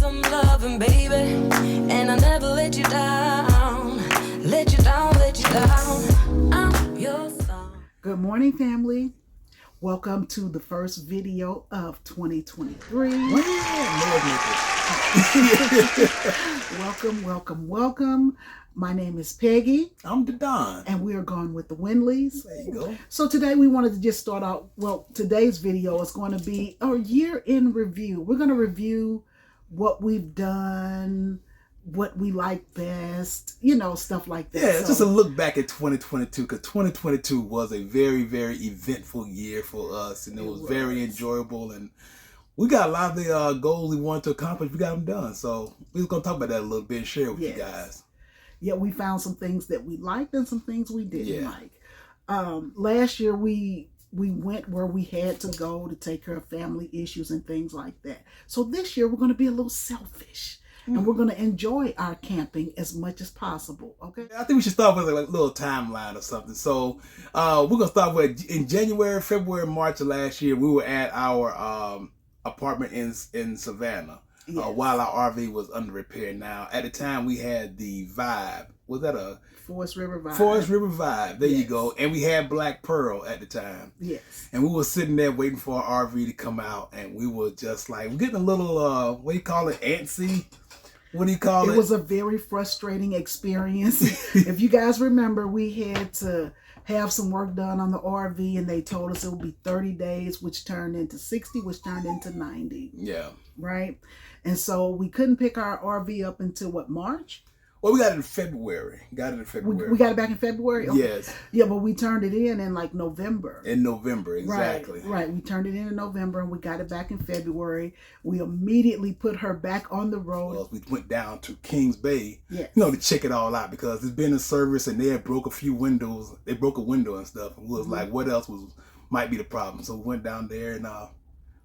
some loving, baby, and I never let you down. Let you down, let you down. I'm your song. Good morning, family. Welcome to the first video of 2023. Welcome. My name is Peggy. I'm the Don. And we are going with the Winleys. There you go. So today we wanted to just start out, today's video is going to be our year in review. We're going to review what we've done, what we like best, stuff like that. Yeah, it's just a look back at 2022, because 2022 was a very, very eventful year for us, and it was very enjoyable, and we got a lot of the goals we wanted to accomplish. We got them done, so we're going to talk about that a little bit and share with you guys. Yeah, we found some things that we liked and some things we didn't like. Last year we went where we had to go to take care of family issues and things like that. So this year we're going to be a little selfish. And we're going to enjoy our camping as much as possible, okay? I think we should start with like a little timeline or something. So we're going to start with, in January, February, March of last year, we were at our apartment in Savannah. While our RV was under repair. Now, at the time, we had the Vibe. Was that a Forest River Vibe? Forest River Vibe. There you go. And we had Black Pearl at the time. Yes. And we were sitting there waiting for our RV to come out, and we were just like, we're getting a little, what do you call it, antsy? What do you call it? It was a very frustrating experience. If you guys remember, we had to have some work done on the RV, and they told us it would be 30 days, which turned into 60, which turned into 90. Yeah. Right? And so we couldn't pick our RV up until March? Well, we got it in February. We got it back in February? Okay. Yes. Yeah, but we turned it in like November. In November, exactly. Right. We turned it in November, and we got it back in February. We immediately put her back on the road. Well, we went down to Kings Bay, yes, to check it all out, because it's been in service, and they had broke a few windows. They broke a window and stuff. And we was like, what else might be the problem? So we went down there and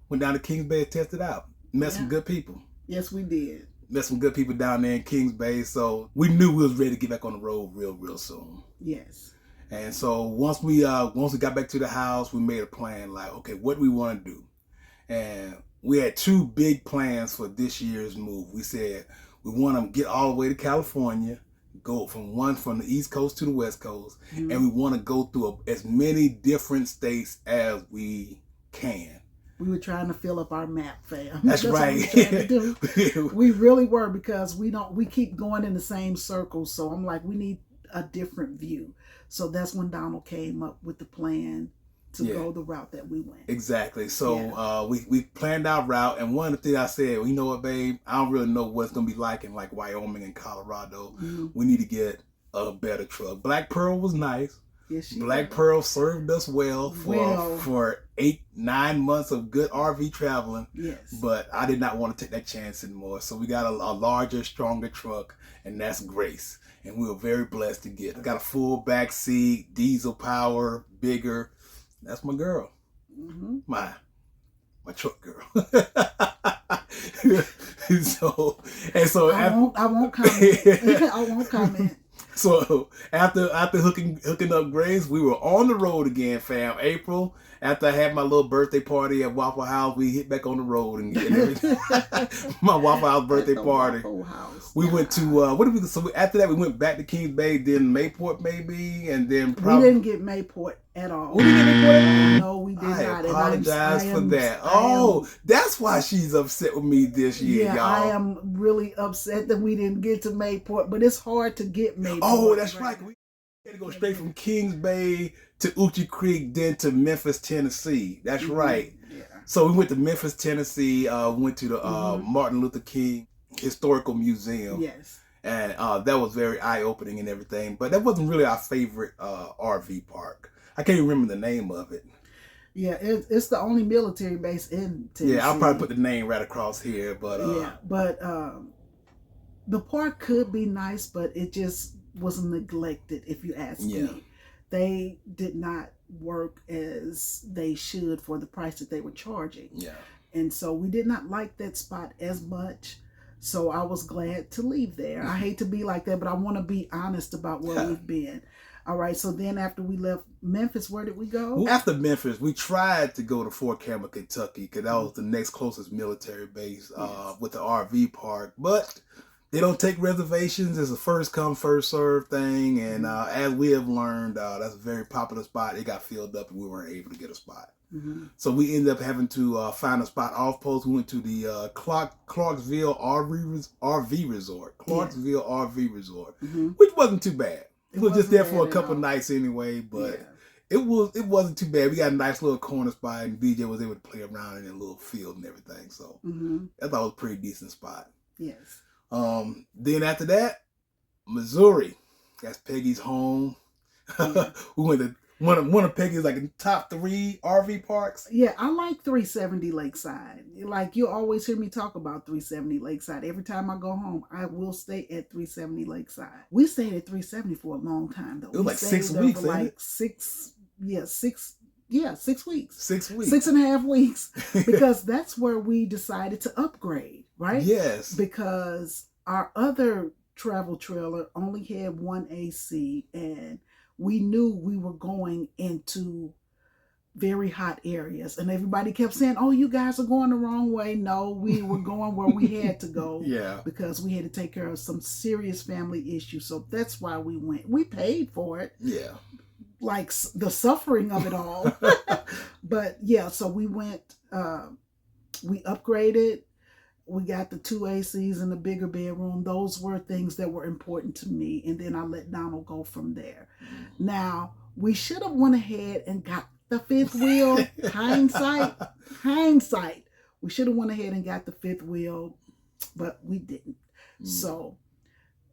went down to Kings Bay and tested it out. Met some good people. Yes, we did. Met some good people down there in Kings Bay, so we knew we was ready to get back on the road real soon. Yes. And so once we got back to the house, we made a plan, like, okay, what do we want to do? And we had two big plans for this year's move. We said we want to get all the way to California, go from the East Coast to the West Coast, and we want to go through as many different states as we can. We were trying to fill up our map, fam. That's right. What we were trying to do. We really were, because we keep going in the same circles. So I'm like, we need a different view. So that's when Donald came up with the plan to go the route that we went. Exactly. So we planned our route, and one of the things I said, well, you know what, babe, I don't really know what it's gonna be like in like Wyoming and Colorado. We need to get a better truck. Black Pearl was nice. Yes, Black Pearl served us well for 8-9 months of good RV traveling. Yes. But I did not want to take that chance anymore. So we got a larger, stronger truck, and that's Grace. And we were very blessed to get it. Got a full back seat, diesel power, bigger. That's my girl. My truck girl. I won't comment. I won't comment. So after hooking up Grace, we were on the road again, fam. April, after I had my little birthday party at Waffle House, we hit back on the road and everything. My Waffle House birthday party. Waffle House. We went to after that we went back to Kings Bay, then Mayport maybe, and then we didn't get Mayport at all. We didn't get Mayport at all? No, we did not. I apologize for that. That's why she's upset with me this year, y'all. I am really upset that we didn't get to Mayport, but it's hard to get Mayport. Oh, that's right. We had to go straight from Kings Bay to Uchi Creek, then to Memphis, Tennessee. That's right. Yeah. So we went to Memphis, Tennessee, went to the Martin Luther King Historical Museum. Yes. And that was very eye-opening and everything. But that wasn't really our favorite RV park. I can't even remember the name of it. Yeah, it's the only military base in Tennessee. Yeah, I'll probably put the name right across here. But the park could be nice, but it just was neglected, if you ask me. They did not work as they should for the price that they were charging. Yeah. And so we did not like that spot as much. So I was glad to leave there. I hate to be like that, but I want to be honest about where we've been. All right. So then after we left Memphis, where did we go? After Memphis, we tried to go to Fort Campbell, Kentucky, because that was the next closest military base with the RV park. But they don't take reservations. It's a first come, first serve thing. And as we have learned, that's a very popular spot. It got filled up and we weren't able to get a spot. Mm-hmm. So we ended up having to find a spot off post. We went to the Clarksville RV Resort. Clarksville RV Resort, which wasn't too bad. We were just there for a couple nights anyway, but it wasn't too bad. We got a nice little corner spot, and DJ was able to play around in a little field and everything. So I thought it was a pretty decent spot. Yes. Then after that, Missouri. That's Peggy's home. We went to one of Peggy's like top 3 RV parks. Yeah, I like 370 Lakeside. Like you always hear me talk about 370 Lakeside. Every time I go home, I will stay at 370 Lakeside. We stayed at 370 for a long time though. It was like 6 weeks, like 6 weeks. 6 weeks. 6.5 weeks. Because that's where we decided to upgrade, right? Yes. Because our other travel trailer only had one AC, and we knew we were going into very hot areas, and everybody kept saying, "Oh, you guys are going the wrong way." No, we were going where we had to go. Yeah. Because we had to take care of some serious family issues. So that's why we went. We paid for it. Yeah. Like the suffering of it all. But yeah, so we went, we upgraded. We got the 2 ACs in the bigger bedroom. Those were things that were important to me. And then I let Donald go from there. Now, we should have went ahead and got the 5th wheel. Hindsight. We should have went ahead and got the 5th wheel, but we didn't. So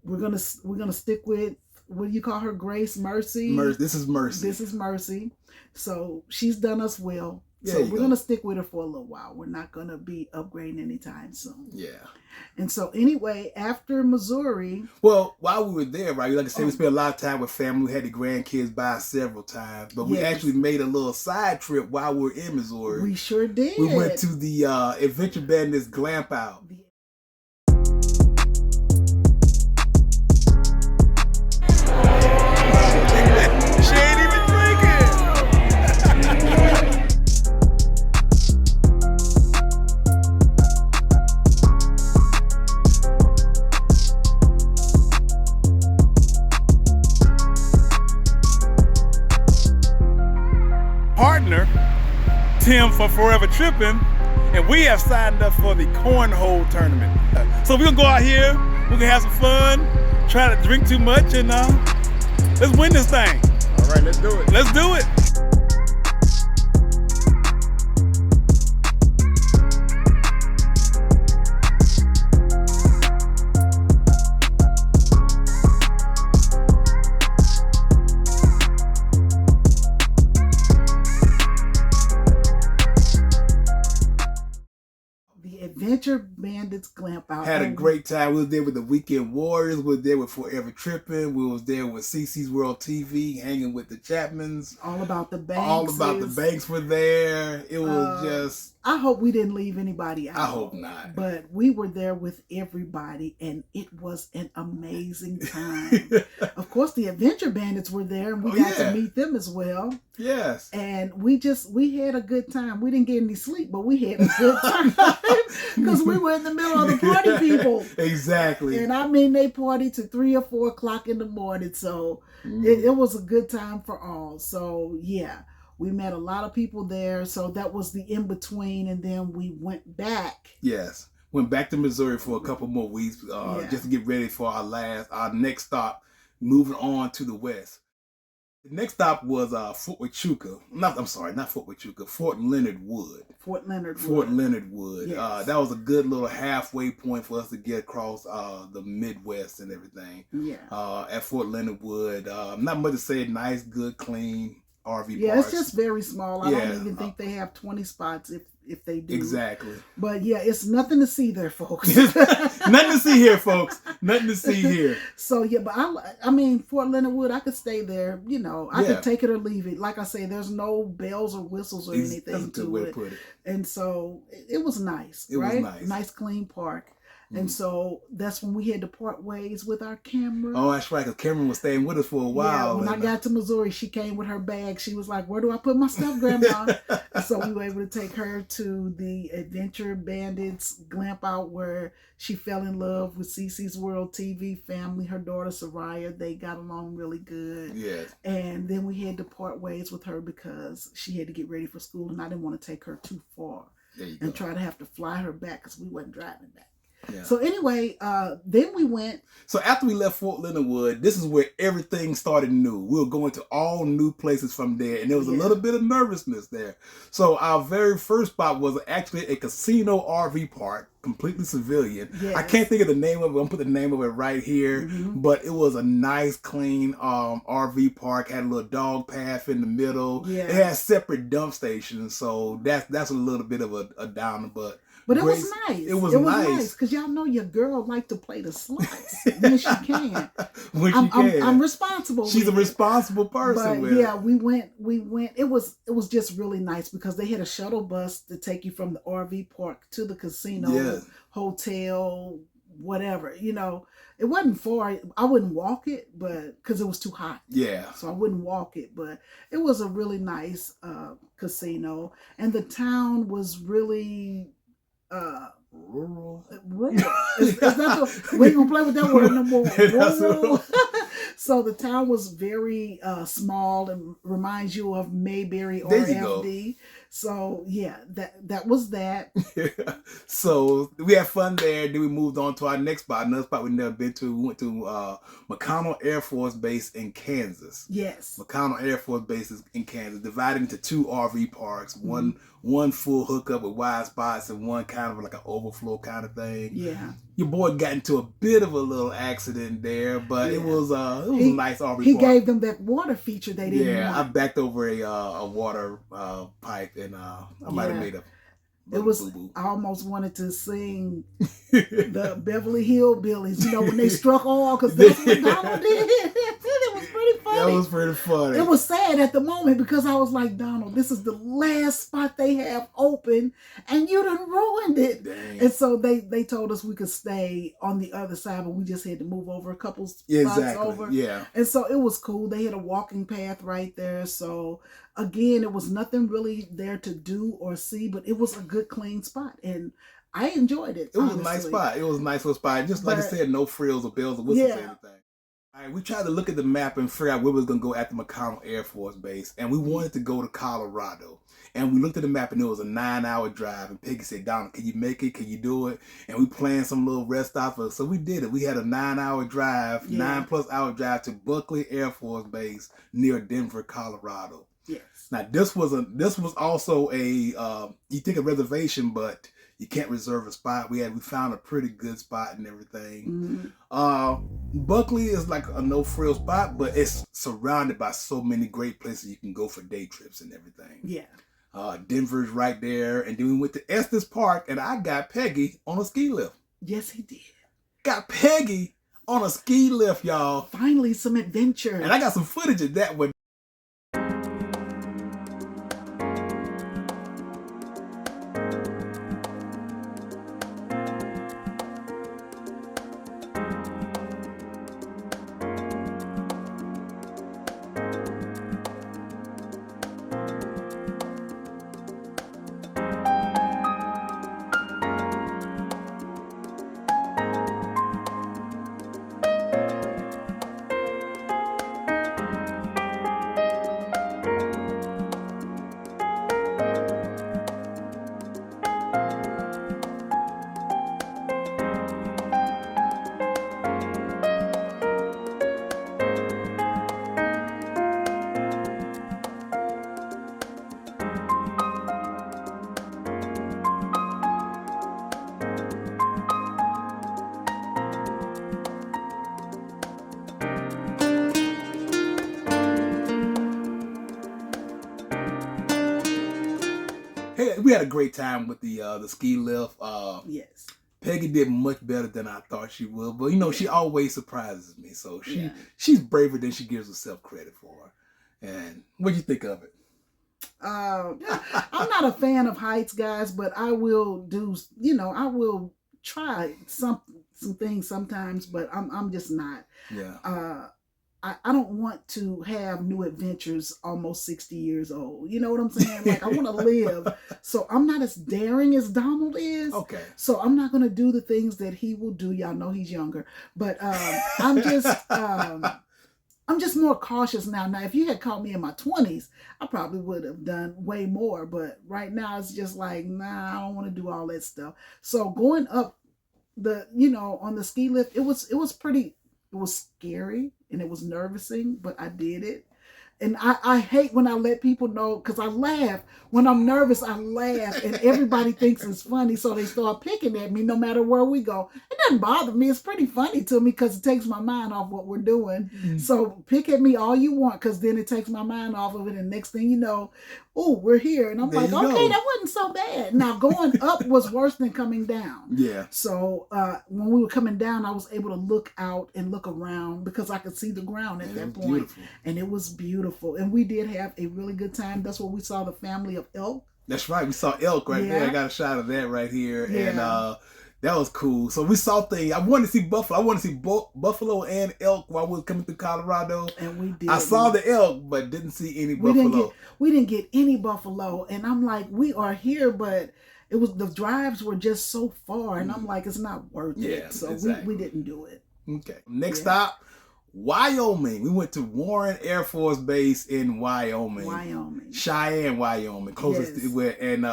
we're gonna stick with, what do you call her? Grace? Mercy? This is Mercy. This is Mercy. So she's done us well. So we're going to stick with her for a little while. We're not going to be upgrading anytime soon. Yeah. And so anyway, after Missouri. Well, while we were there, right, like I said, we spent a lot of time with family. We had the grandkids by several times. But we actually made a little side trip while we were in Missouri. We sure did. We went to the Adventure Bandits glamp out. Partner Tim for Forever Tripping, and we have signed up for the cornhole tournament. So we're gonna go out here, we're gonna have some fun, try to drink too much, and let's win this thing. All right, let's do it. Let's do it. Adventure Bandits glamp out. Had a great time. We was there with the Weekend Warriors. We was there with Forever Tripping. We was there with CC's World TV, hanging with the Chapmans. All About the Banks. All About the Banks were there. It was just... I hope we didn't leave anybody out. I hope not. But we were there with everybody, and it was an amazing time. Of course, the Adventure Bandits were there, and we got to meet them as well. Yes. And we had a good time. We didn't get any sleep, but we had a good time because we were in the middle of the party people. Exactly. And I mean, they partied to 3 or 4 o'clock in the morning. So it was a good time for all. So yeah. We met a lot of people there, so that was the in-between, and then we went back. Yes, went back to Missouri for a couple more weeks just to get ready for our next stop, moving on to the west. The next stop was Fort Huachuca. Not Fort Huachuca, Fort Leonard Wood. Fort Leonard Wood. Yes. That was a good little halfway point for us to get across the Midwest and everything. Yeah. At Fort Leonard Wood. Not much to say, nice, good, clean RV park. Yeah, it's just very small. I don't even think they have 20 spots if they do. Exactly. But yeah, it's nothing to see there, folks. Nothing to see here, folks. Nothing to see here. So yeah, but I mean, Fort Leonard Wood, I could stay there. You know, I could take it or leave it. Like I say, there's no bells or whistles or anything That's a good to way it. to put it. And so it was nice. It was nice. Nice, clean park. And so that's when we had to part ways with our camera. Oh, that's right, because Cameron was staying with us for a while. Yeah, when I got to Missouri, she came with her bag. She was like, "Where do I put my stuff, Grandma?" And so we were able to take her to the Adventure Bandits glamp out where she fell in love with Cece's World TV family. Her daughter, Soraya, they got along really good. Yes. And then we had to part ways with her because she had to get ready for school, and I didn't want to take her too far and try to have to fly her back because we wasn't driving back. Yeah. So anyway, then we went. So after we left Fort Leonard Wood, this is where everything started new. We were going to all new places from there, and there was a little bit of nervousness there. So our very first spot was actually a casino RV park, completely civilian. Yes. I can't think of the name of it. I'm going to put the name of it right here. But it was a nice, clean RV park. Had a little dog path in the middle. Yeah. It had separate dump stations, so that's a little bit of a downer, but it was nice. It was nice because y'all know your girl like to play the slots when she can. can. I'm responsible. She's a responsible person. But yeah, we went. It was just really nice because they had a shuttle bus to take you from the RV park to the casino, hotel, whatever. You know, it wasn't far. I wouldn't walk it, but because it was too hot. Yeah. So I wouldn't walk it, but it was a really nice casino, and the town was really. Rural. It's not we ain't gonna play with that word no more. Rural. So the town was very small and reminds you of Mayberry or FD. So yeah, that was that. So we had fun there. Then we moved on to our next spot. Another spot we've never been to. We went to McConnell Air Force Base in Kansas. Yes. McConnell Air Force Base is in Kansas, divided into two RV parks. One full hookup with wide spots and one kind of like an overflow kind of thing. Yeah. Your boy got into a bit of a little accident there, but it was a nice RV park. He gave them that water feature they didn't want. I backed over a water pipe and I might have made a boo-boo. I almost wanted to sing the Beverly Hillbillies, you know, when they struck oil, because that's what Donald did. It was pretty funny. That was pretty funny. It was sad at the moment because I was like, Donald, this is the last spot they have open and you done ruined it. Dang. And so they told us we could stay on the other side, but we just had to move over a couple spots over. Yeah. And so it was cool. They had a walking path right there. So again, it was nothing really there to do or see, but it was a good, clean spot. And I enjoyed it. It was a nice spot. It was a nice little spot. Just like I said, no frills or bells or whistles or anything. All right, we tried to look at the map and figure out where we was going to go at the McConnell Air Force Base. And we wanted to go to Colorado. And we looked at the map and it was a 9-hour drive. And Peggy said, Donald, can you make it? Can you do it? And we planned some little rest stops. So we did it. We had a 9-hour drive, 9+ hour drive to Buckley Air Force Base near Denver, Colorado. Yes. Now this was also a you take a reservation, but you can't reserve a spot. We found a pretty good spot and everything. Buckley is like a no frill spot, but it's surrounded by so many great places you can go for day trips and everything. Yeah. Denver's right there, and then we went to Estes Park, and I got Peggy on a ski lift. Yes, he did. Got Peggy on a ski lift, y'all. Finally, some adventure. And I got some footage of that one. Hey, we had a great time with the ski lift. Yes. Peggy did much better than I thought she would, but you know she always surprises me. So she's braver than she gives herself credit for. And what do you think of it? I'm not a fan of heights, guys, but I will try some things sometimes, but I'm just not. Yeah. I don't want to have new adventures almost 60 years old. You know what I'm saying? Like, I want to live. So I'm not as daring as Donald is. Okay. So I'm not going to do the things that he will do. Y'all know he's younger. But I'm just more cautious now. Now, if you had caught me in my 20s, I probably would have done way more. But right now, it's just like, nah, I don't want to do all that stuff. So going up on the ski lift, it was scary and it was nervousing, but I did it. And I hate when I let people know, because I laugh. When I'm nervous, I laugh, and everybody thinks it's funny, so they start picking at me no matter where we go. It doesn't bother me. It's pretty funny to me because it takes my mind off what we're doing. Mm-hmm. So pick at me all you want, because then it takes my mind off of it, and next thing you know, oh, we're here. And I'm like, okay, that wasn't so bad. Now, going up was worse than coming down. Yeah. So when we were coming down, I was able to look out and look around because I could see the ground at that point. Beautiful. And it was beautiful. And we did have a really good time. That's where we saw the family of elk. That's right. We saw elk right there. I got a shot of that right here. Yeah. And that was cool. So we saw things. I wanted to see buffalo. I wanted to see buffalo and elk while we were coming through Colorado. And we did. I saw the elk, but didn't see any buffalo. We didn't get any buffalo. And I'm like, we are here, but the drives were just so far. And I'm like, it's not worth it. So exactly. we didn't do it. Okay. Next stop, Wyoming. We went to Warren Air Force Base in Wyoming. Cheyenne, Wyoming. Closest to where. And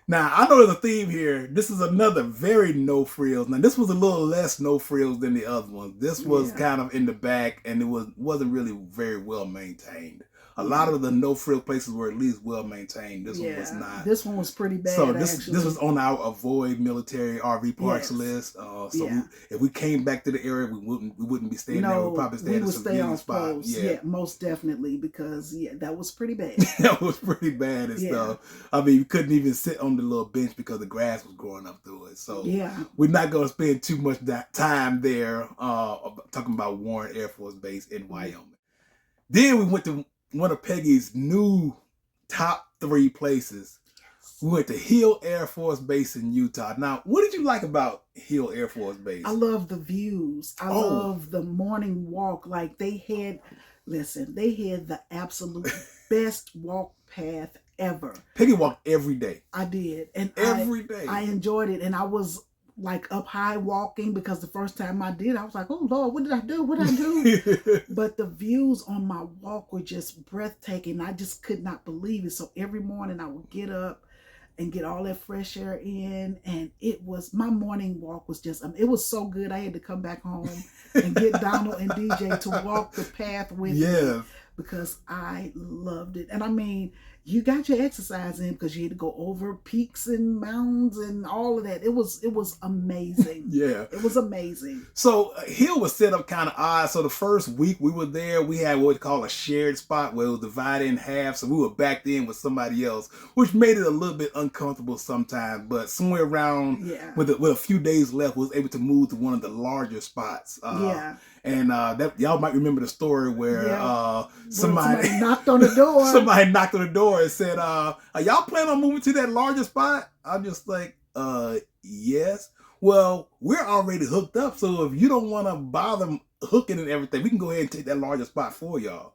now I know there's a theme here. This is another very no frills. Now this was a little less no frills than the other ones. This was kind of in the back, and it wasn't really very well maintained. A lot of the no frill places were at least well maintained. This one was not. This one was pretty bad. So this was on our avoid military RV parks list. If we came back to the area, we wouldn't be staying there. We'd probably stay at a civilian spot. Yeah, most definitely, because that was pretty bad. That was pretty bad and stuff. I mean, we couldn't even sit on the little bench because the grass was growing up through it. So we're not going to spend too much time there talking about Warren Air Force Base in Wyoming. Then we went to one of Peggy's new top 3 places. We went to Hill Air Force Base in Utah. Now, what did you like about Hill Air Force Base? I love the views. I love the morning walk. Like they had the absolute best walk path ever. Peggy walked every day. I did. And every day. I enjoyed it. And I was like up high walking, because the first time I did, I was like, oh Lord, what did I do? But the views on my walk were just breathtaking. I just could not believe it. So every morning I would get up and get all that fresh air in, and my morning walk was just, it was so good. I had to come back home and get Donald and DJ to walk the path with me, because I loved it. And I mean, you got your exercise in because you had to go over peaks and mountains and all of that. It was amazing. It was amazing. So Hill was set up kind of odd. So the first week we were there, we had what we call a shared spot where it was divided in half. So we were backed in with somebody else, which made it a little bit uncomfortable sometimes. But somewhere around with a few days left, we was able to move to one of the larger spots. And that y'all might remember the story where somebody knocked on the door. Somebody knocked on the door and said, "Are y'all planning on moving to that larger spot?" I'm just like, yes. Well, we're already hooked up, so if you don't want to bother hooking and everything, we can go ahead and take that larger spot for y'all.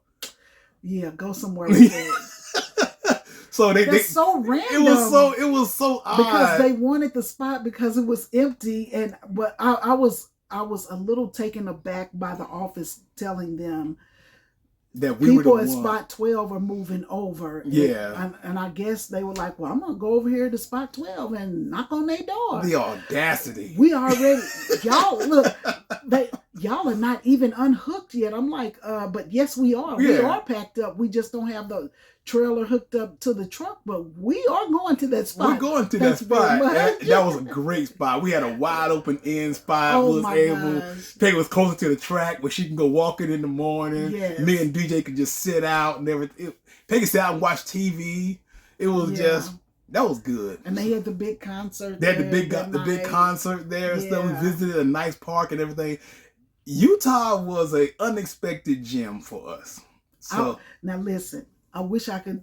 Yeah, go somewhere with that. So that's so random. It was so odd because they wanted the spot because it was empty, but I was a little taken aback by the office telling them that we people were at spot 12 are moving over. And I guess they were like, well, I'm going to go over here to spot 12 and knock on their door. The audacity. We already, y'all are not even unhooked yet. I'm like, but yes, we are. We are packed up. We just don't have the trailer hooked up to the truck, but we are going to that spot. We're going to that spot. That was a great spot. We had a wide open end spot. Peggy was closer to the track where she can go walking in the morning. Yes. Me and DJ could just sit out and everything. Peggy sat out and watch TV. It was that was good. And they had the big concert. They had the big concert there and stuff. We visited a nice park and everything. Utah was an unexpected gem for us. So now listen. I wish I could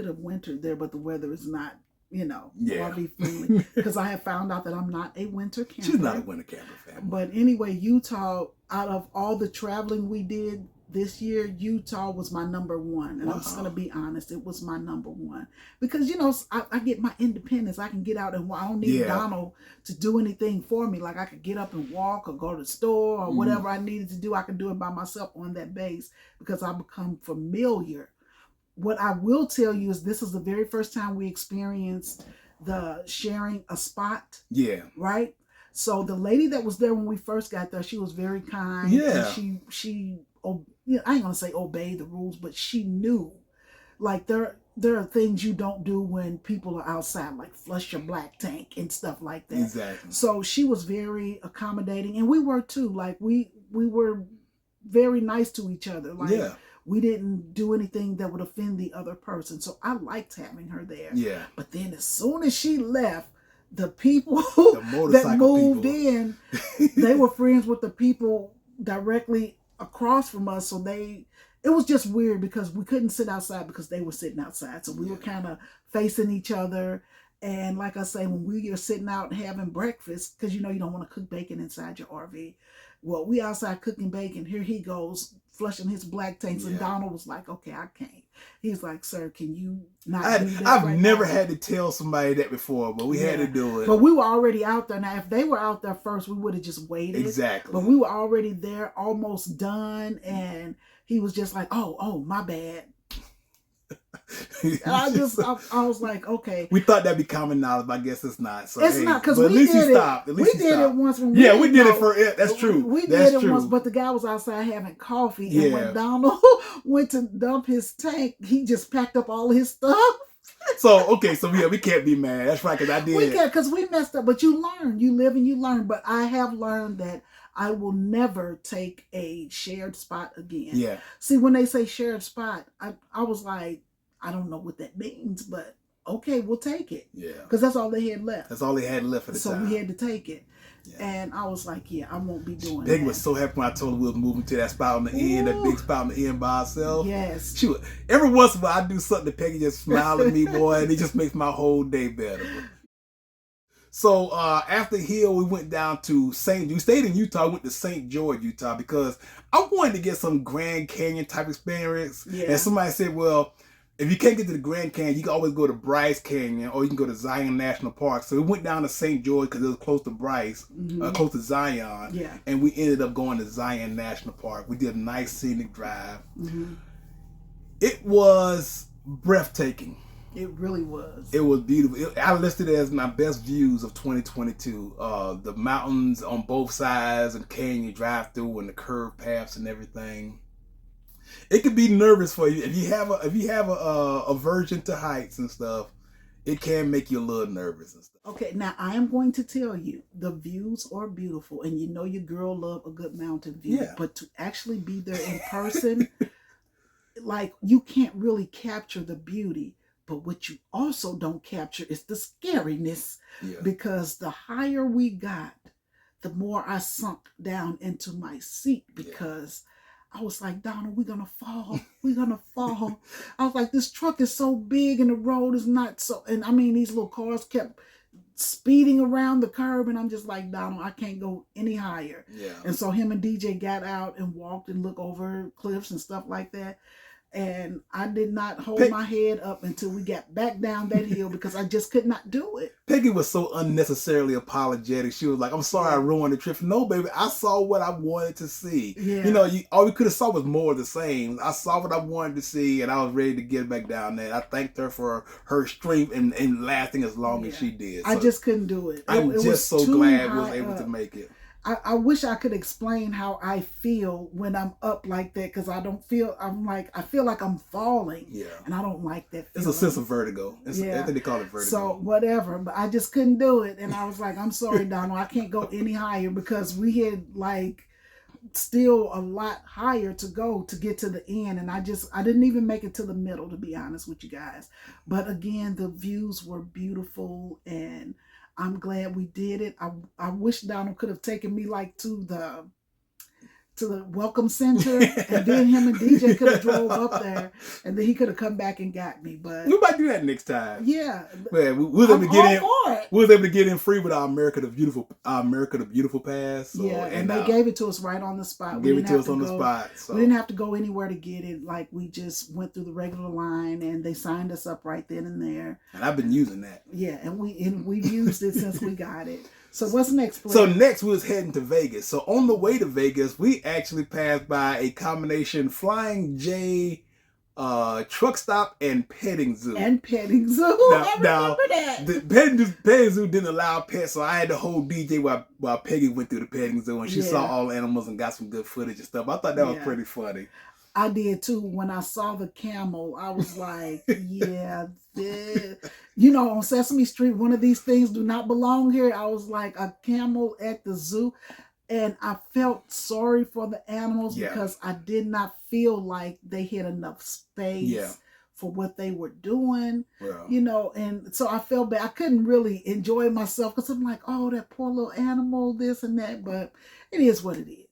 have wintered there, but the weather is not RV friendly, because I have found out that I'm not a winter camper. She's not a winter camper family. But anyway, Utah, out of all the traveling we did this year, Utah was my number one. And I'm just going to be honest, it was my number one. Because, I get my independence. I can get out and I don't need Donald to do anything for me. Like I could get up and walk or go to the store or whatever I needed to do. I can do it by myself on that base because I become familiar. What I will tell you is this is the very first time we experienced the sharing a spot. Yeah. Right? So the lady that was there when we first got there, she was very kind. Yeah. And she I ain't gonna say obey the rules, but she knew. Like there are things you don't do when people are outside, like flush your black tank and stuff like that. Exactly. So she was very accommodating, and we were too. Like we were very nice to each other. Like we didn't do anything that would offend the other person. So I liked having her there. Yeah. But then as soon as she left, the people that moved in, they were friends with the people directly across from us. So it was just weird because we couldn't sit outside because they were sitting outside. So we were kind of facing each other. And like I say, when we are sitting out and having breakfast, because you don't want to cook bacon inside your RV. Well, we outside cooking bacon. Here he goes flushing his black tanks. And Donald was like, okay, I can't. He's like, sir, can you not do that? I've never had to tell somebody that before, but we had to do it. But we were already out there. Now, if they were out there first, we would have just waited. Exactly. But we were already there, almost done. And he was just like, oh, my bad. And I was like, okay. We thought that'd be common knowledge, but I guess it's not. So it's not, because at least he stopped. We did it once when we did it for it. That's true. We did it once, but the guy was outside having coffee, and when Donald went to dump his tank, he just packed up all his stuff. So we can't be mad. That's right, because I did. We can't, because we messed up. But you learn, you live and you learn. But I have learned that I will never take a shared spot again. Yeah. See, when they say shared spot, I was like, I don't know what that means, but okay, we'll take it. Yeah. Because that's all they had left. That's all they had left at the time. So we had to take it. Yeah. And I was like, I won't be doing Peggy that. was so happy when I told her we was moving to that spot on the end, that big spot on the end by herself. Yes. She would, every once in a while I do something, Peggy just smile at me, boy, and it just makes my whole day better. So after Hill, we went down to we stayed in Utah, went to St. George, Utah, because I wanted to get some Grand Canyon type experience. Yeah. And somebody said, well, if you can't get to the Grand Canyon, you can always go to Bryce Canyon, or you can go to Zion National Park. So we went down to St. George because it was close to Bryce, close to Zion. Yeah. And we ended up going to Zion National Park. We did a nice scenic drive. Mm-hmm. It was breathtaking. It really was. It was beautiful. I listed it as my best views of 2022. The mountains on both sides and canyon drive through and the curved paths and everything. It could be nervous for you if you have a aversion to heights and stuff. It can make you a little nervous and stuff. Okay, now I am going to tell you the views are beautiful, and your girl love a good mountain view. Yeah. But to actually be there in person, like you can't really capture the beauty. But what you also don't capture is the scariness, because the higher we got, the more I sunk down into my seat, because I was like, Donald, we're going to fall. We're going to fall. I was like, this truck is so big and the road is not so, and I mean, these little cars kept speeding around the curb, and I'm just like, Donald, I can't go any higher. Yeah. And so him and DJ got out and walked and looked over cliffs and stuff like that. And I did not hold my head up until we got back down that hill, because I just could not do it. Peggy was so unnecessarily apologetic. She was like, I'm sorry I ruined the trip. No, baby, I saw what I wanted to see. Yeah. All we could have saw was more of the same. I saw what I wanted to see, and I was ready to get back down there. I thanked her for her strength and lasting as long as she did. So I just couldn't do it. I'm just so glad we was able to make it. I wish I could explain how I feel when I'm up like that, because I feel like I'm falling. Yeah. And I don't like that feeling. It's a sense of vertigo. I think they call it vertigo. So whatever, but I just couldn't do it. And I was like, I'm sorry, Donald, I can't go any higher, because we had still a lot higher to go to get to the end. And I didn't even make it to the middle, to be honest with you guys. But again, the views were beautiful, and I'm glad we did it. I wish Donald could have taken me to to the welcome center, and then him and DJ could have drove up there, and then he could have come back and got me. But we might do that next time. Yeah, man, we was able to get in. For it. We was able to get in free with our America the Beautiful pass. So, yeah, and they gave it to us right on the spot. Gave it to us on the spot. So. We didn't have to go anywhere to get it. Like, we just went through the regular line, and they signed us up right then and there. And I've been using that. Yeah, and we've used it since we got it. So what's next, please? So next we was heading to Vegas. So on the way to Vegas, we actually passed by a combination Flying J truck stop and petting zoo. And petting zoo. I remember that. The petting zoo didn't allow pets, so I had to hold DJ while Peggy went through the petting zoo, and she saw all the animals and got some good footage and stuff. I thought that was pretty funny. I did too. When I saw the camel, I was like, on Sesame Street, one of these things do not belong here. I was like, a camel at the zoo. And I felt sorry for the animals because I did not feel like they had enough space for what they were doing, and so I felt bad. I couldn't really enjoy myself because I'm like, oh, that poor little animal, this and that, but it is what it is.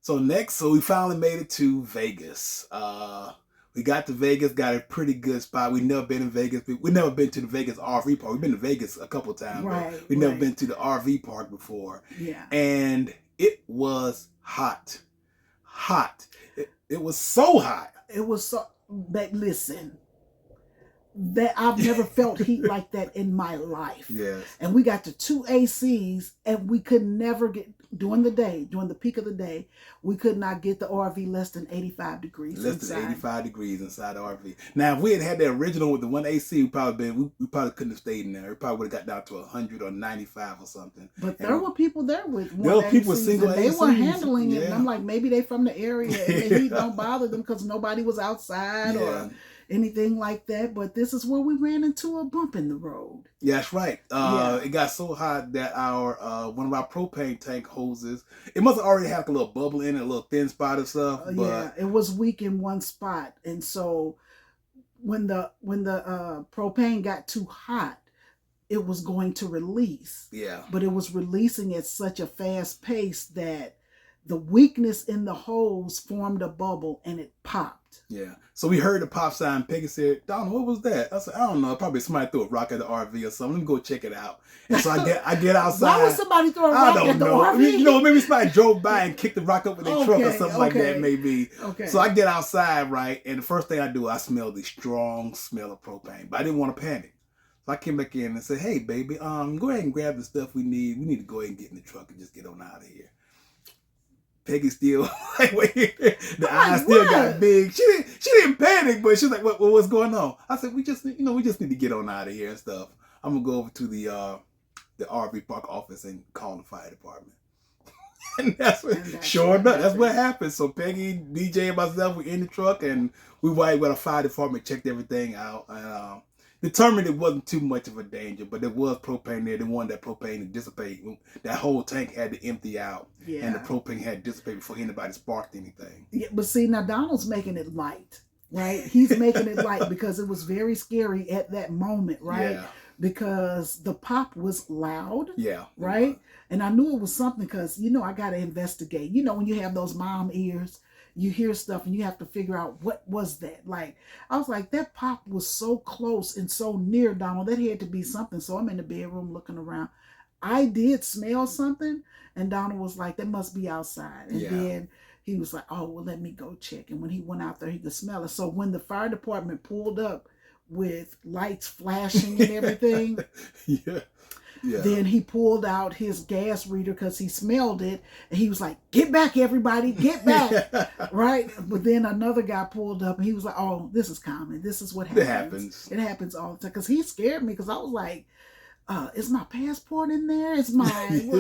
So we finally made it to Vegas. We got to Vegas, got a pretty good spot. We've never been in Vegas. We've never been to the Vegas RV park. We've been to Vegas a couple of times, but we've never been to the RV park before. Yeah. And it was hot. It was so hot. It was so, but listen, that I've never felt heat like that in my life. Yes. And we got to 2 ACs, and we could never get, during the peak of the day, we could not get the RV less than 85 degrees Less than 85 degrees inside the RV. Now, if we had the original with the 1 AC, we probably couldn't have stayed in there. We probably would have got down to 100 or 95 or something. But there were people there with one there were people ACs, single and they ACs. were handling it. And I'm like, maybe they from the area and the heat don't bother them because nobody was outside or anything like that. But this is where we ran into a bump in the road. Yeah, that's right. It got so hot that our one of our propane tank hoses, it must have already had a little bubble in it, a little thin spot or stuff. But it was weak in one spot, and so when the propane got too hot, it was going to release. Yeah. But it was releasing at such a fast pace that the weakness in the hose formed a bubble and it popped. Yeah. So we heard the pop sound. Peggy said, "Don, what was that?" I said, "I don't know. Probably somebody threw a rock at the RV or something. Let me go check it out." And so I get outside. Why would somebody throw a rock at the RV? Maybe somebody drove by and kicked the rock up with their truck or something like that, maybe. Okay. So I get outside, right? And the first thing I do, I smell the strong smell of propane. But I didn't want to panic. So I came back in and said, "Hey, baby, go ahead and grab the stuff we need. We need to go ahead and get in the truck and just get on out of here." Peggy still like, wait, the eyes still got big. She didn't panic, but she's like, what's going on? I said, we just need to get on out of here and stuff. I'm gonna go over to the RV park office and call the fire department. And that's sure enough, that's what happened. So Peggy, DJ, and myself were in the truck, and we went with a fire department, checked everything out, and determined it wasn't too much of a danger, but there was propane there. They wanted that propane to dissipate. That whole tank had to empty out, and the propane had to dissipate before anybody sparked anything. Yeah, but see, now Donald's making it light, right? He's making it light because it was very scary at that moment, right? Yeah. Because the pop was loud, Yeah. right? And I knew it was something because, I got to investigate. When you have those mom ears, you hear stuff and you have to figure out what was that. Like, I was like, that pop was so close and so near Donald. That had to be something. So I'm in the bedroom looking around. I did smell something, and Donald was like, that must be outside. And then he was like, oh, well, let me go check. And when he went out there, he could smell it. So when the fire department pulled up with lights flashing and everything, then he pulled out his gas reader because he smelled it, and he was like, get back, everybody, get back. Right? But then another guy pulled up, and he was like, oh, this is common. This is what happens. It happens all the time. Because he scared me, because I was like, is my passport in there? Is my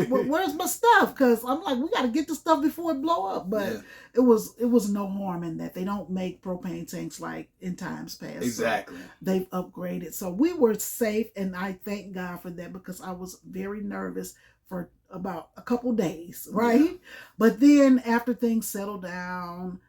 where's my stuff? Because I'm like, we got to get the stuff before it blow up. But it was no harm in that. They don't make propane tanks like in times past. Exactly. So they've upgraded. So we were safe, and I thank God for that, because I was very nervous for about a couple days, right? Yeah. But then after things settled down,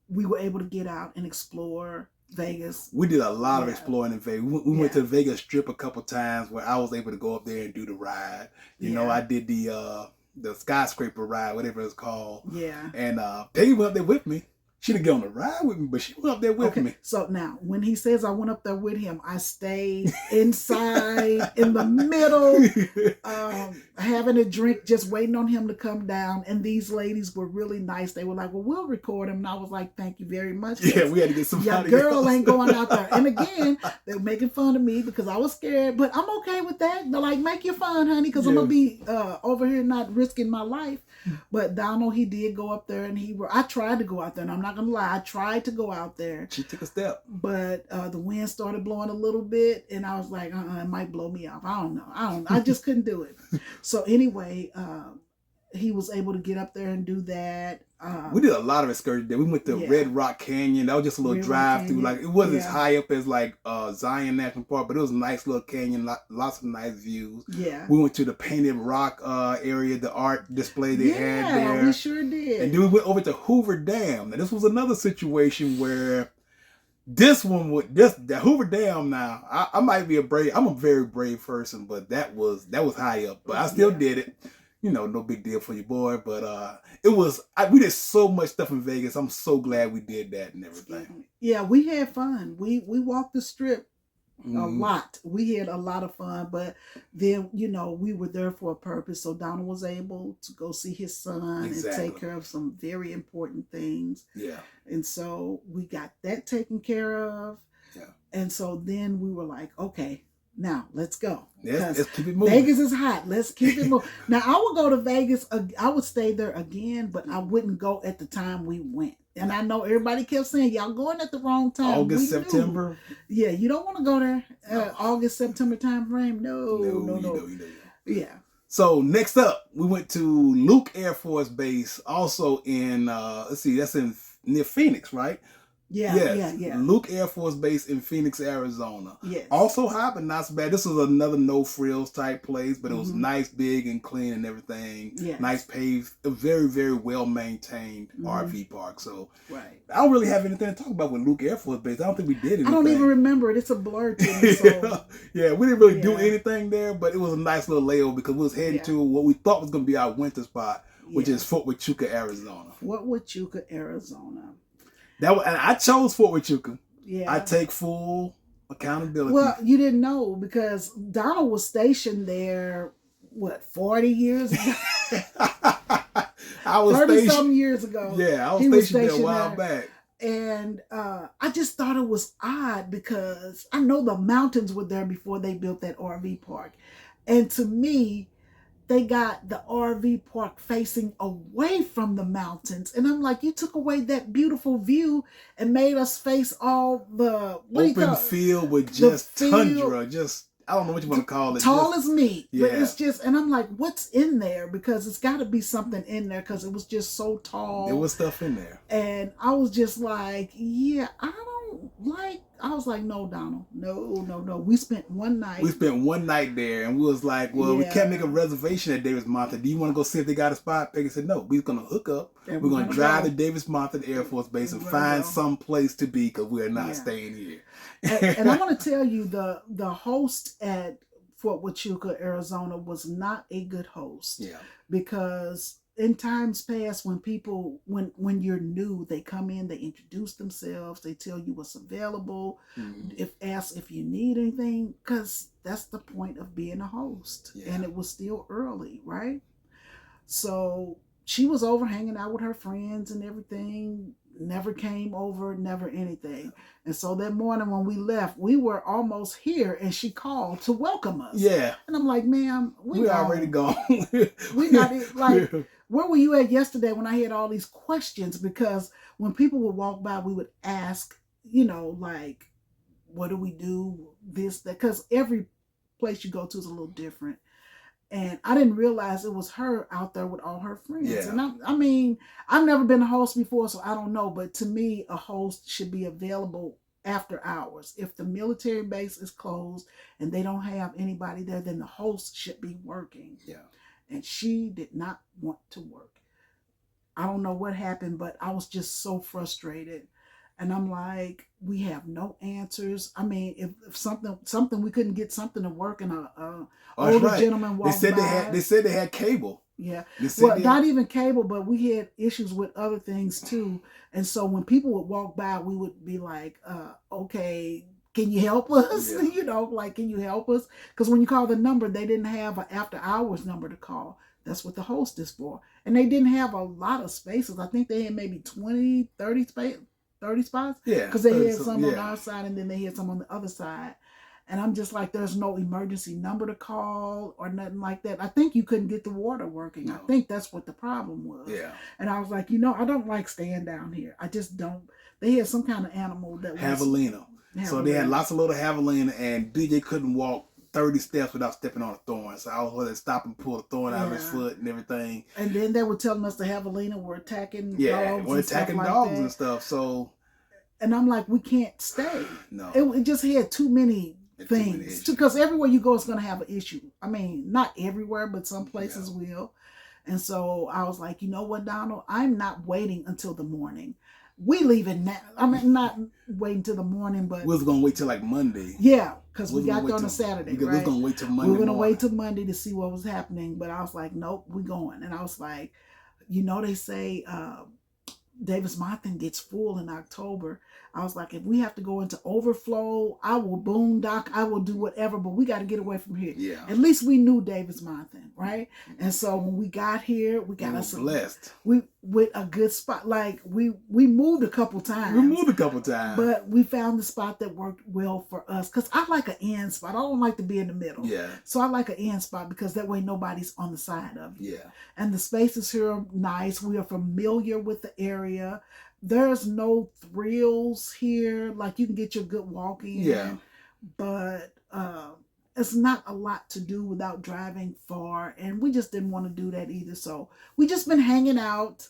we were able to get out and explore Vegas. We did a lot of exploring in Vegas. We went to the Vegas Strip a couple times where I was able to go up there and do the ride. You know, I did the the skyscraper ride, whatever it's called. Yeah. And Peggy went up there with me. She didn't get on the ride with me, but she went up there with me. So now, when he says I went up there with him, I stayed inside in the middle, having a drink, just waiting on him to come down. And these ladies were really nice. They were like, well, we'll record him. And I was like, thank you very much. Yeah, we had to get somebody Your girl else. ain't going out there. And again, they were making fun of me because I was scared. But I'm okay with that. They're like, make your fun, honey, because I'm going to be over here not risking my life. But Donald, he did go up there, and I tried to go out there, and I'm not gonna lie, I tried to go out there. She took a step, but the wind started blowing a little bit, and I was like, it might blow me off. I don't know. I just couldn't do it. So anyway, he was able to get up there and do that. We did a lot of excursions there. We went to Red Rock Canyon. That was just a little drive through. Like, it wasn't as high up as like Zion National Park, but it was a nice little canyon, lots of nice views. Yeah. We went to the Painted Rock area, the art display they had there. Yeah, we sure did. And then we went over to Hoover Dam. Now, this was another situation where the Hoover Dam. Now, I might be I'm a very brave person, but that was high up. But I still did it. You know, no big deal for your boy, but we did so much stuff in Vegas. I'm so glad we did that and everything. Yeah, we had fun. We walked the strip a lot. We had a lot of fun, but then, we were there for a purpose. So Donald was able to go see his son and take care of some very important things. Yeah. And so we got that taken care of. Yeah. And so then we were like, okay, now let's go. Let's keep it moving. Vegas is hot. Let's keep it moving. Now I would go to Vegas. I would stay there again, but I wouldn't go at the time we went. And I know everybody kept saying, y'all going at the wrong time. August, September. Yeah, you don't want to go there August, September time frame. No. Yeah. So next up, we went to Luke Air Force Base, also in, that's near Phoenix, right? Yeah. Luke Air Force Base in Phoenix, Arizona. Yes. Also hot, but not so bad. This was another no frills type place, but it was nice, big, and clean and everything. Yes. Nice paved, a very, very well maintained RV park. So right. I don't really have anything to talk about with Luke Air Force Base. I don't think we did anything. I don't even remember it. It's a blur to me. So. Yeah, we didn't really do anything there, but it was a nice little layover because we was heading to what we thought was going to be our winter spot, which is Fort Huachuca, Arizona. Fort Huachuca, Arizona. And I chose Fort Huachuca. Yeah. I take full accountability. Well, you didn't know because Donald was stationed there, 40 years ago? I was 30-something years ago. Yeah, I was stationed there a while back. And I just thought it was odd because I know the mountains were there before they built that RV park. And to me, they got the RV park facing away from the mountains. And I'm like, you took away that beautiful view and made us face all the open field with just tundra, just, I don't know what you want to call it. Tall as meat. Yeah. But it's just, and I'm like, what's in there? Because it's got to be something in there because it was just so tall. There was stuff in there. And I was just like, I was like, no, Donald, no. We spent one night. There, and we was like, well, we can't make a reservation at Davis Monthan. Do you want to go see if they got a spot? Peggy said, no, we're going to hook up. And we're going to drive to Davis Monthan Air Force Base and find some place to be because we are not staying here. And I want to tell you, the host at Fort Huachuca, Arizona was not a good host. Yeah. Because in times past, when you're new, they come in, they introduce themselves, they tell you what's available, ask if you need anything, because that's the point of being a host. Yeah. And it was still early, right? So she was over hanging out with her friends and everything, never came over, never anything. And so that morning when we left, we were almost here and she called to welcome us. Yeah. And I'm like, ma'am, we already gone. We got it. Like, where were you at yesterday when I had all these questions? Because when people would walk by, we would ask, like, what do we do? This, that, because every place you go to is a little different. And I didn't realize it was her out there with all her friends. Yeah. And I mean, I've never been a host before, so I don't know. But to me, a host should be available after hours. If the military base is closed and they don't have anybody there, then the host should be working. Yeah. And she did not want to work. I don't know what happened, but I was just so frustrated. And I'm like, we have no answers. I mean, if something we couldn't get something to work, and older gentleman walked by. They said they had cable. Yeah. This Well, city- not even cable, but we had issues with other things too. And so when people would walk by, we would be like, okay, can you help us? Yeah. You know, like, can you help us? Because when you call the number, they didn't have an after hours number to call. That's what the host is for. And they didn't have a lot of spaces. I think they had maybe 20, 30 spots. Yeah. Because they had So- some on yeah. our side and then they had some on the other side. And I'm just like, there's no emergency number to call or nothing like that. I think you couldn't get the water working. No. I think that's what the problem was. Yeah. And I was like, you know, I don't like staying down here. I just don't. They had some kind of animal that was Javelina. So they had lots of little javelina, and DJ couldn't walk 30 steps without stepping on a thorn. So I was going to stop and pull the thorn out of his foot and everything. And then they were telling us the javelina were attacking Yeah, dogs. we're and attacking stuff like dogs that. and stuff. So And I'm like, we can't stay. no, It just had too many Too many things. issues. Because everywhere you go, it's going to have an issue. I mean, not everywhere, but some places will. And so I was like, you know what, Donald? I'm not waiting until the morning. We leaving now. I mean, not waiting till the morning, but we was gonna wait till like Monday. yeah, because we was got gonna there wait on a till- Saturday, because right? we was gonna wait till Monday. We were gonna morning. wait till Monday to see what was happening, but I was like, nope, we're going. And I was like, you know, they say Davis Mountain gets full in October. I was like, if we have to go into overflow, I will boondock, I will do whatever, but we got to get away from here. Yeah. At least we knew Davis Mountain, right? And so when we got here, we got We us were blessed. we with a good spot. Like we moved a couple times. We moved a couple times. But we found the spot that worked well for us. Because I like an end spot. I don't like to be in the middle. yeah. So I like an end spot because that way nobody's on the side of you. Yeah. And the spaces here are nice. We are familiar with the area. There's no thrills here. Like you can get your good walk in. Yeah. But it's not a lot to do without driving far. And we just didn't want to do that either. So we just been hanging out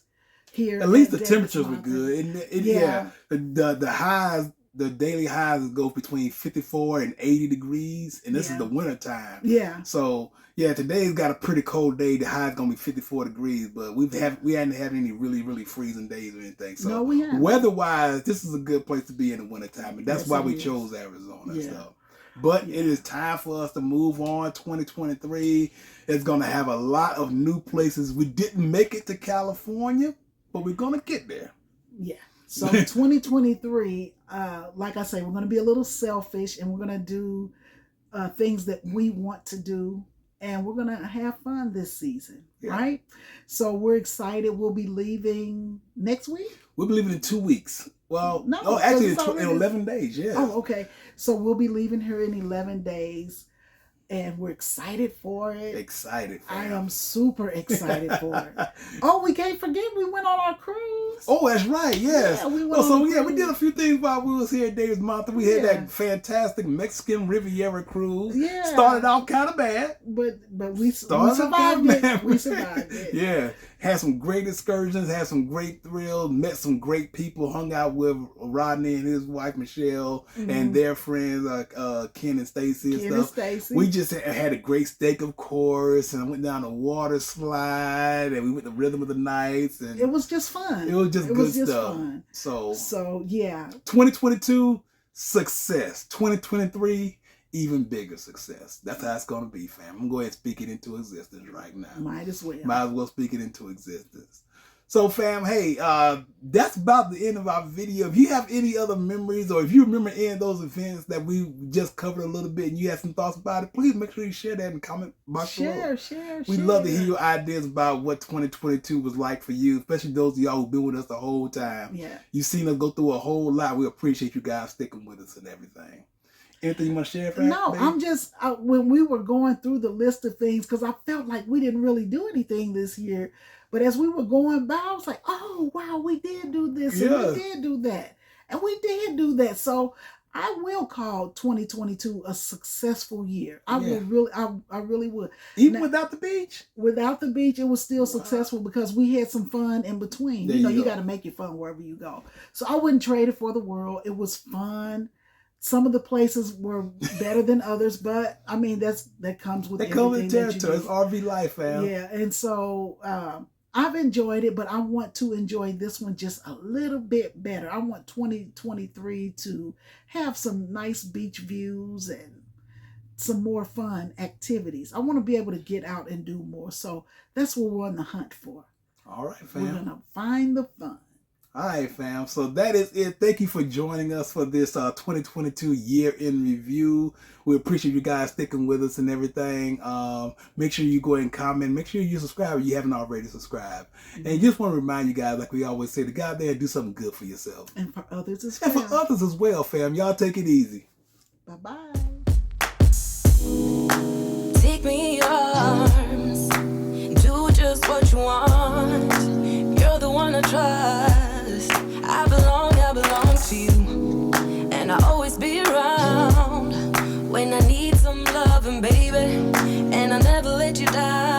here. At least the Davis temperatures were Mountain. good. And Yeah. The highs, the daily highs go between 54 and 80 degrees, and this is the winter time. Yeah. So yeah, today's got a pretty cold day. The high's gonna be 54 degrees, but we hadn't had any really freezing days or anything. So No, we haven't. weather-wise, this is a good place to be in the wintertime, and that's Yes, why it we is. chose Arizona. Yeah. So. But it is time for us to move on. 2023 is going to have a lot of new places. We didn't make it to California, but we're going to get there. Yeah. So 2023, like I say, we're going to be a little selfish and we're going to do things that we want to do. And we're going to have fun this season, right? So we're excited. We'll be leaving next week. We'll be leaving in 2 weeks. Well, No, actually it's in already- 11 days, yeah. Oh, okay. So we'll be leaving here in 11 days. And we're excited for it. Excited, I fam. am super excited for it. Oh, we can't forget we went on our cruise. Oh, that's right. Yes. Yeah, we went on a we cruise. did a few things while we was here at Davis Mountain. We had Yeah. that fantastic Mexican Riviera cruise. Yeah. Started out kind of bad. But we Started out survived kinda it. bad. We survived it. Yeah. Had some great excursions, had some great thrills, met some great people, hung out with Rodney and his wife Michelle and their friends Ken and Stacy and Ken and stuff. Stacy. We just had a great steak, of course, and went down a water slide, and we went to Rhythm of the Nights, and It was just fun. it was just It good was just stuff. fun. So yeah. 2022 success, 2023 even bigger success. That's how it's gonna be, fam. I'm gonna go ahead and speak it into existence right now. Might as well. Might as well speak it into existence. So, fam, hey, that's about the end of our video. If you have any other memories, or if you remember any of those events that we just covered a little bit, and you have some thoughts about it, please make sure you share that in the comment box below. Share. We love to hear your ideas about what 2022 was like for you, especially those of y'all who've been with us the whole time. Yeah. You've seen us go through a whole lot. We appreciate you guys sticking with us and everything. Anything you want to share, Frank? No, baby? I'm just, when we were going through the list of things, because I felt like we didn't really do anything this year. But as we were going by, I was like, oh, wow, we did do this and we did do that. And we did do that. So I will call 2022 a successful year. I really would. Even without the beach? Without the beach, it was still successful because we had some fun in between. There You know, you you go. got to make it fun wherever you go. So I wouldn't trade it for the world. It was fun. Some of the places were better than others, but I mean that comes with That comes with everything that you territory. do. It's RV life, fam. Yeah, and so I've enjoyed it, but I want to enjoy this one just a little bit better. I want 2023 to have some nice beach views and some more fun activities. I want to be able to get out and do more. So that's what we're on the hunt for. All right, fam. We're going to find the fun. All right, fam. So that is it. Thank you for joining us for this 2022 year in review. We appreciate you guys sticking with us and everything. Make sure you go ahead and comment. Make sure you subscribe if you haven't already subscribed. Mm-hmm. And just want to remind you guys, like we always say, to go out there and do something good for yourself. And for others as well. And for others as well, fam. Y'all take it easy. Bye-bye. Take me in your arms. Do just what you want. You're the one I trust. I belong to you. And I'll always be around when I need some loving, baby. And I'll never let you down.